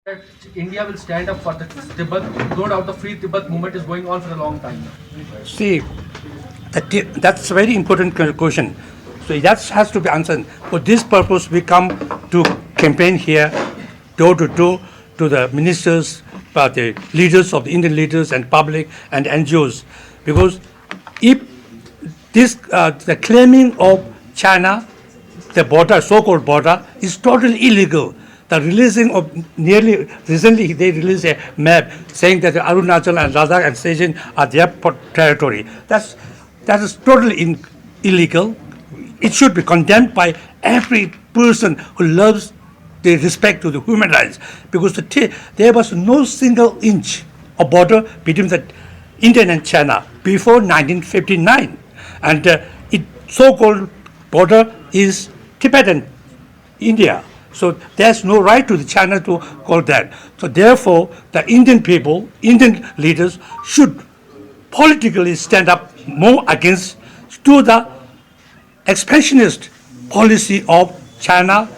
that India will stand up for the Tibet. No doubt the free Tibet movement is going on for a long time. See, that's a very important question. So that has to be answered. For this purpose, we come to campaign here, door to door, to the ministers, the leaders of the Indian leaders and public and NGOs, because if this the claiming of China, the border, so-called border, is totally illegal. The releasing of nearly recently they released a map saying that Arunachal and Ladakh and Sejin are their territory. That is totally illegal. It should be condemned by every person who loves the respect to the human rights, because there was no single inch of border between the India and China before 1959, and it so-called border is Tibetan India. So there's no right to the China to call that. So therefore, the Indian people, Indian leaders should politically stand up more against to the expansionist policy of China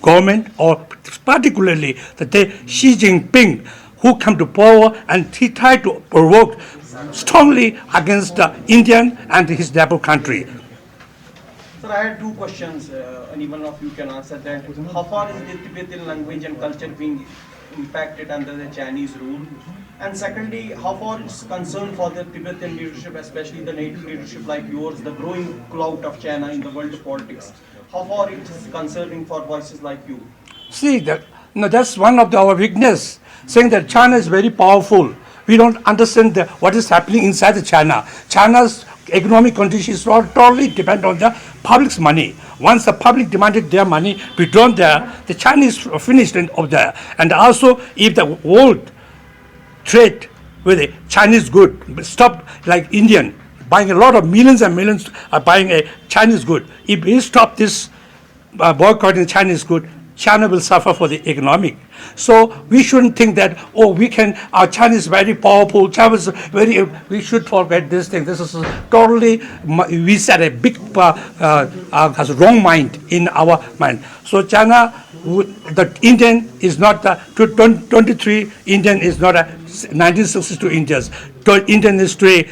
government, or particularly the Xi Jinping, who come to power and he tried to provoke strongly against the Indian and his neighbor country. Sir, I had two questions. Any one of you can answer that. How far is the Tibetan language and culture being impacted under the Chinese rule? And secondly, how far is concern for the Tibetan leadership, especially the native leadership like yours, the growing clout of China in the world politics? How far it is concerning for voices like you? See, that's one of our weakness, saying that China is very powerful. We don't understand what is happening inside the China. China's economic conditions totally depend on the public's money. Once the public demanded their money withdrawn there, the Chinese finished of there. And also, if the world trade with a Chinese good stop, like Indian buying a lot of millions and millions are buying a Chinese good. If we stop this boycotting Chinese good, China will suffer for the economic. So we shouldn't think that, our China is very powerful, China is we should forget this thing. This is totally, we set a big, has a wrong mind in our mind. So China, the Indian is not, 23 Indian is not a 1962 Indians. Indian is today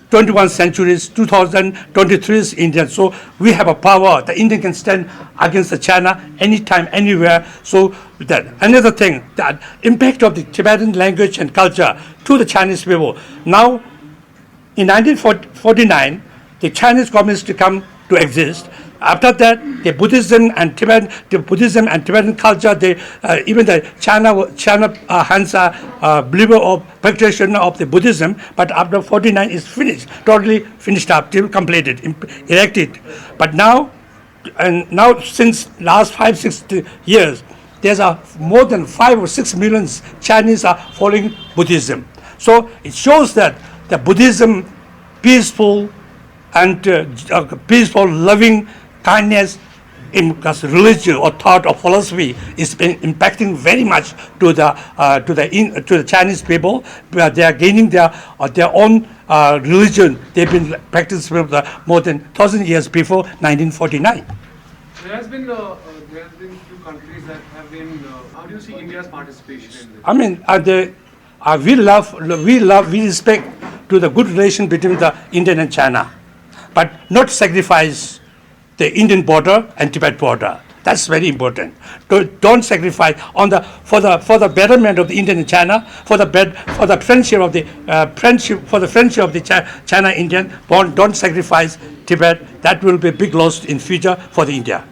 21st centuries, 2023 is Indian. So we have a power. The Indian can stand against the China anytime, anywhere. So that another thing, the impact of the Tibetan language and culture to the Chinese people. Now, in 1949, the Chinese communists come to exist. After that, the Buddhism and Tibetan culture, even the China hands are believer of practitioner of the Buddhism, but after 49 is finished, totally finished up, till completed, erected. But now since last 5-6 years, there's more than 5 or 6 million Chinese are following Buddhism. So it shows that the Buddhism, peaceful and peaceful, loving kindness in religion or thought or philosophy is impacting very much to the Chinese people. They are gaining their own religion. They've been practicing for more than 1,000 years before 1949. There has been few countries that have been. How do you see India's participation in this? I mean, we respect to the good relation between the Indian and China, but not sacrifice the Indian border and Tibet border. That's very important. Don't sacrifice for the betterment of the Indian and China, for the friendship of the China Indian. Don't sacrifice Tibet. That will be a big loss in future for the India.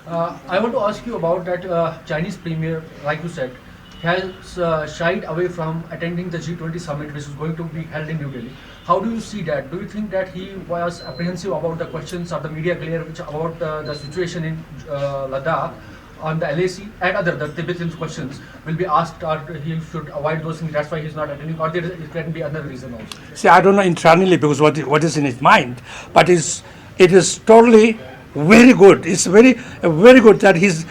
I want to ask you about that Chinese premier, like you said, has shied away from attending the G20 Summit, which is going to be held in New Delhi. How do you see that? Do you think that he was apprehensive about the questions of the media glare about the situation in Ladakh on the LAC and the Tibetan questions will be asked, or he should avoid those things? That's why he's not attending, or it can be another reason also. See, I don't know internally because what is in his mind, but it is totally very good. It's very good that he's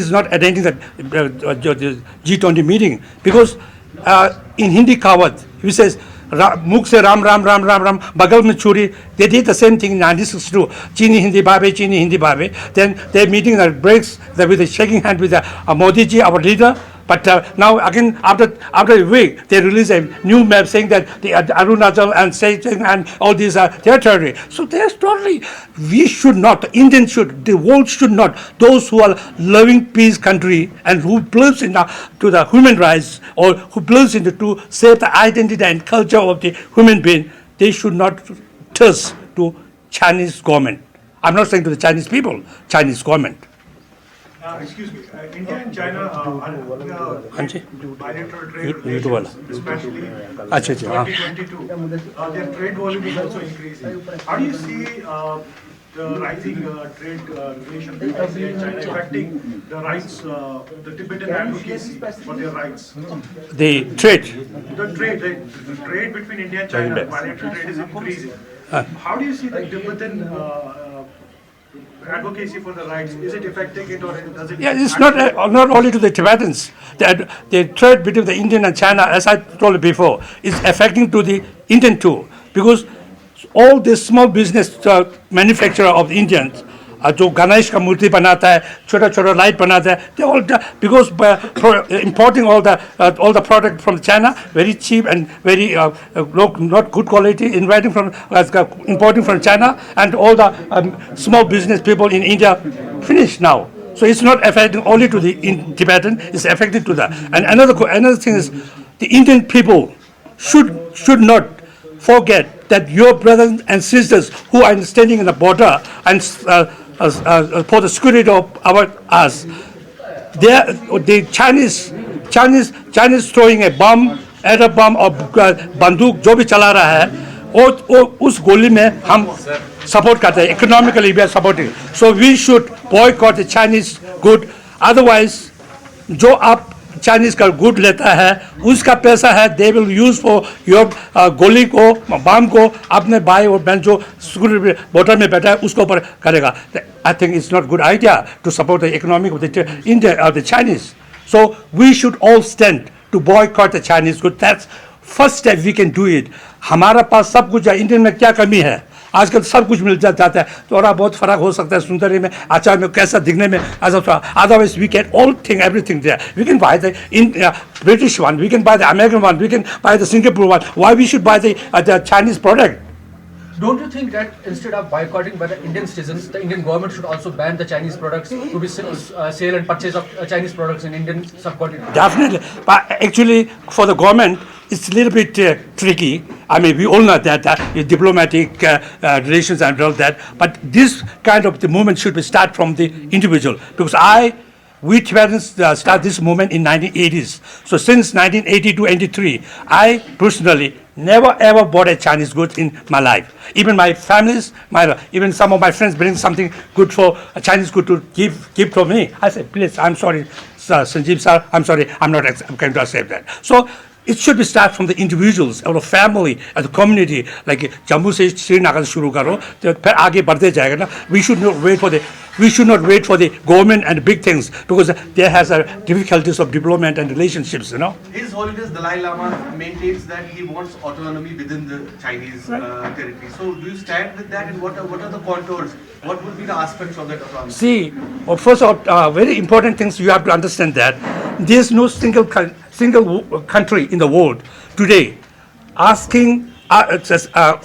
not attending the G20 meeting, because in Hindi kawat he says, मुख से राम राम राम राम राम, बगल में छुरी. They did the same thing in 1962. Chini Hindi Babe, Chini Hindi Babe. Then they're meeting that breaks with a shaking hand with Modi ji, our leader. But now again, after a week, they release a new map saying that the Arunachal and Satan and all these are territory. So there's totally, we should not, the Indians should, the world should not, those who are loving peace country and who believes in to the human rights or who believes in to save the identity and culture of the human being, they should not trust to Chinese government. I'm not saying to the Chinese people, Chinese government. Excuse me, India and China Hanji? bilateral trade You do well. relations, especially Acha, acha, 2022, their trade volume is also increasing. How do you see the rising trade relations between India and China affecting the rights, the Tibetan advocacy for their rights? The trade. The trade between India and China, bilateral trade is increasing. How do you see the Tibetan advocacy for the rights? Is it affecting it or does it? Yeah, it's not only to the Tibetans. The trade between the Indian and China, as I told you before, is affecting to the Indian too, because all the small business manufacturer of the Indians, जो गणेश का मूर्ति बनाता है, छोटा छोटा light बनाता है, they all because importing all the product from China very cheap and very not good quality, importing from China, and all the small business people in India finished now. So it's not affecting only to the Tibetan, it's affecting to that. And another thing is, the Indian people should not forget that your brothers and sisters who are standing in the border and for the security of us, the Chinese throwing a bomb, air bomb or बंदूक जो भी चला रहा है, वो उस गोली में हम support करते हैं. Economically we are supporting. So we should boycott the Chinese good. Otherwise, जो आप Chinese का गुड लेता है, उसका पैसा है, they will use for your गोली को, बम को अपने भाई और बहन जो बॉर्डर में बैठा है उसके ऊपर करेगा. I think it's not good idea to support the economic of the India or the Chinese. So we should all stand to boycott the Chinese good. That's first step we can do it. हमारा पास सब कुछ है, Indian में क्या कमी है? आजकल सब कुछ मिल जाता है, थोड़ा बहुत फर्क हो सकता है सुंदरी में, आचार में, कैसा दिखने में, otherwise we can all think everything there. We can buy the British one, we can buy the American one, we can buy the Singapore one. Why we should buy the Chinese product? Don't you think that instead of boycotting by the Indian citizens, the Indian government should also ban the Chinese products to be sale and purchase of Chinese products in Indian subcontinent? Definitely, but actually for the government, it's a little bit tricky. I mean, we all know that diplomatic relations and all that. But this kind of the movement should be start from the individual. Because we Tibetans start this movement in 1980s. So since 1982-83, I personally never ever bought a Chinese goods in my life. Even my families, even some of my friends bring something good for a Chinese good to give to me. I said, please, I'm sorry, Sanjeev sir, I'm sorry, I'm not going to accept that. So it should be start from the individuals, our family, and the community. Like Jammu से श्रीनगर शुरू करो, तो फिर आगे बढ़ते जाएगा ना. We should not wait for the government and big things, because there has difficulties of development and relationships. His Holiness Dalai Lama maintains that he wants autonomy within the Chinese territory. So do you stand with that, and what are the contours? What would be the aspects of that autonomy? See, first of all, very important things you have to understand that there is no single country in the world today asking,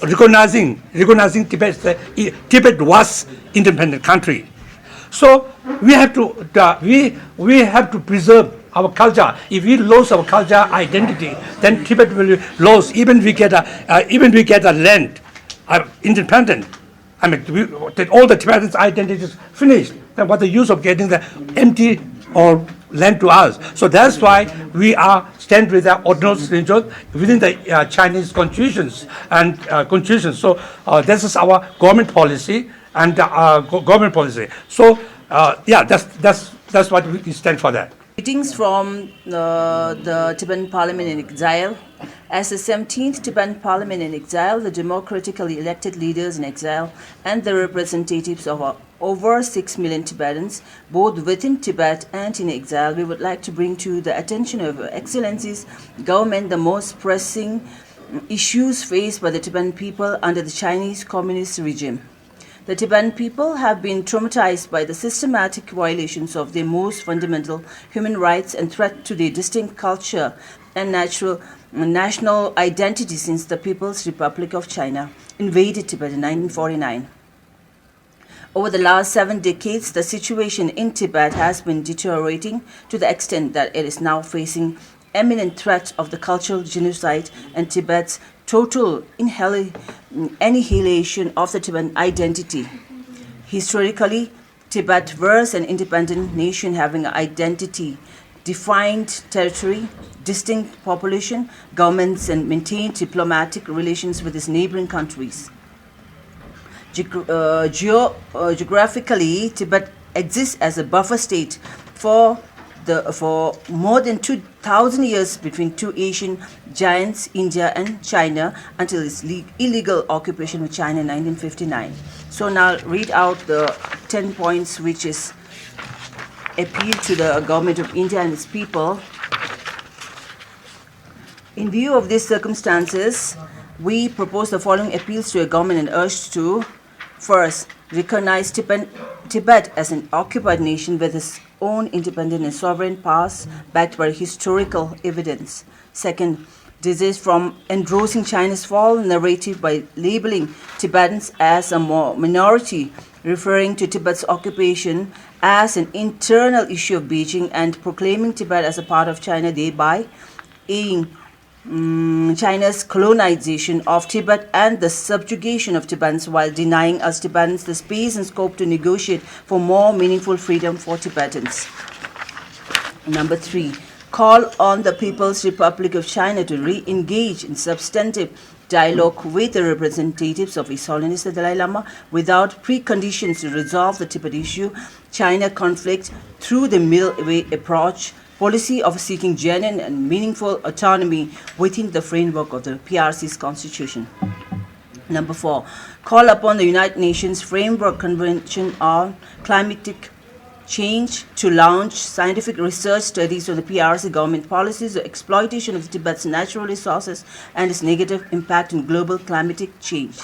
recognizing Tibet. Tibet was independent country. So we have to preserve our culture. If we lose our culture identity, then Tibet will lose. Even we get a land independent. I mean, all the Tibetans' identity is finished. Then what's the use of getting the empty or land to us? So that's why we stand with the autonomous region within the Chinese constitutions and constitutions. So this is our government policy and government policy. So that's what we stand for that. Greetings from the Tibetan Parliament-in-exile. As the 17th Tibetan Parliament-in-exile, the democratically elected leaders in exile and the representatives of over 6 million Tibetans, both within Tibet and in exile, we would like to bring to the attention of Excellency's government the most pressing issues faced by the Tibetan people under the Chinese Communist regime. The Tibetan people have been traumatized by the systematic violations of their most fundamental human rights and threat to their distinct culture and national identity since the People's Republic of China invaded Tibet in 1949. Over the last 7 decades, the situation in Tibet has been deteriorating to the extent that it is now facing imminent threat of the cultural genocide and Tibet's total annihilation of the Tibetan identity. Historically, Tibet was an independent nation having an identity, defined territory, distinct population, governments, and maintained diplomatic relations with its neighboring countries. Geographically, Tibet exists as a buffer state for more than 2,000 years between two Asian giants, India and China, until its illegal occupation of China in 1959. So now read out the 10 points which is appeal to the government of India and its people. In view of these circumstances, we propose the following appeals to a government and urge to: first, recognize Tibet as an occupied nation with its own independent and sovereign powers backed by historical evidence. Second, desist from endorsing China's fall narrative by labeling Tibetans as a minority, referring to Tibet's occupation as an internal issue of Beijing and proclaiming Tibet as a part of China, thereby aiding China's colonization of Tibet and the subjugation of Tibetans, while denying us Tibetans the space and scope to negotiate for more meaningful freedom for Tibetans. Number 3, call on the People's Republic of China to re-engage in substantive dialogue with the representatives of His Holiness the Dalai Lama without preconditions to resolve the Tibet issue-China conflict through the middle way approach, policy of seeking genuine and meaningful autonomy within the framework of the PRC's constitution. Number 4, call upon the United Nations Framework Convention on Climatic Change to launch scientific research studies on the PRC government policies, the exploitation of Tibet's natural resources, and its negative impact on global climatic change.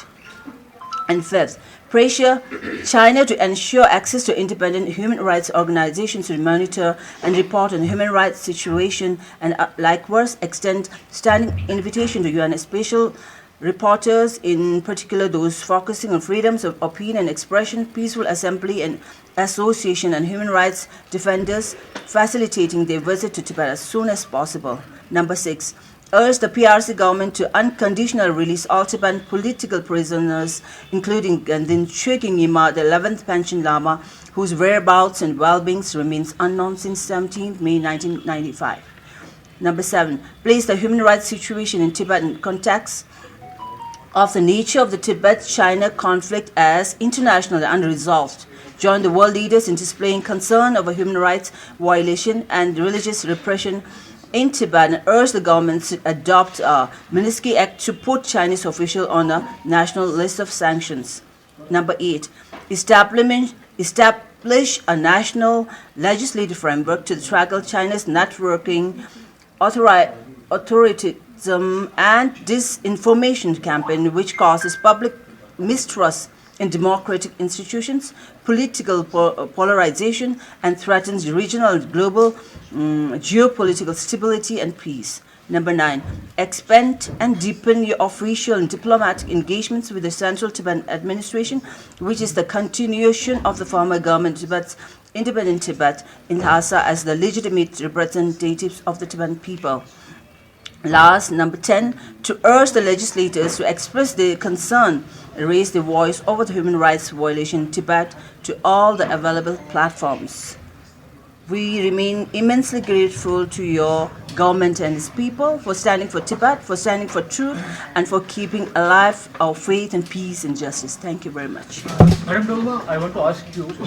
And 5th, pressure China to ensure access to independent human rights organizations to monitor and report on the human rights situation, and likewise extend standing invitation to UN special reporters, in particular those focusing on freedoms of opinion and expression, peaceful assembly and association, and human rights defenders, facilitating their visit to Tibet as soon as possible. Number 6, urge the PRC government to unconditionally release all Tibetan political prisoners, including Gandhin Chögying Nyima, the 11th Panchen Lama, whose whereabouts and well-being remains unknown since 17 May 1995. Number 7, place the human rights situation in Tibet in context of the nature of the Tibet-China conflict as international and unresolved. Join the world leaders in displaying concern over human rights violation and religious repression in Tibet, and urge the government to adopt a Magnitsky Act to put Chinese officials on a national list of sanctions. Number 8, establish a national legislative framework to tackle China's networking, authoritarianism, and disinformation campaign, which causes public mistrust in democratic institutions, political polarization, and threatens regional and global geopolitical stability and peace. Number 9, expand and deepen your official and diplomatic engagements with the Central Tibetan Administration, which is the continuation of the former government of Tibet's independent Tibet in Lhasa as the legitimate representatives of the Tibetan people. Last, number 10, to urge the legislators to express their concern and raise their voice over the human rights violation in Tibet to all the available platforms. We remain immensely grateful to your government and its people for standing for Tibet, for standing for truth, and for keeping alive our faith and peace and justice. Thank you very much. Madam Dolma, I want to ask you,